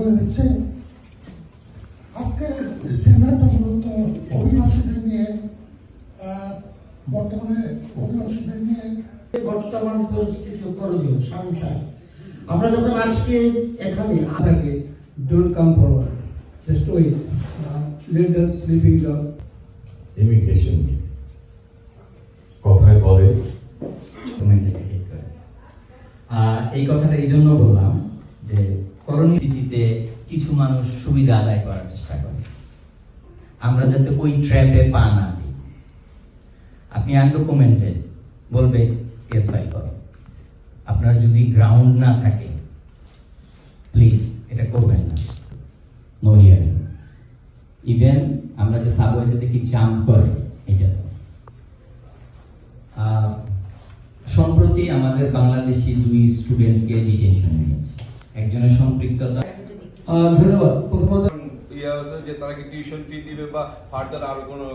করে দিচ্ছে। আজকের সেমিনারটা মূলত অভিবাসীদের নিয়ে, বর্তমানে অভিবাসীদের নিয়ে বর্তমান পরিস্থিতি করণীয় সংসার। আমরা যখন আজকে এখানে থাকে, don't come forward, just wait, let us sleeping down. Immigration কথায় বলে এই কথাটা এই জন্য বললাম যে করোনা স্থিতিতে কিছু মানুষ সুবিধা আদায় করার চেষ্টা করে, আমরা যাতে ওই ট্র্যাপে পা না দিই। আপনি আনডকুমেন্টেড বলবে কেস ফাইল করো, আপনার যদি গ্রাউন্ড না থাকে প্লিজ এটা করবেন না। No hearing. ইভেন আমরা যে সাবওয়েতে দেখি জাম্প করে, এটা সম্প্রতি আমাদের বাংলাদেশি 2 স্টুডেন্টকে ডিটেনশন নিয়েছে, একজনের সম্পৃক্ততা। ধন্যবাদ। প্রথমত যে তারা কি টিউশন ফি দিবে বা ফার্দার আরো কোনো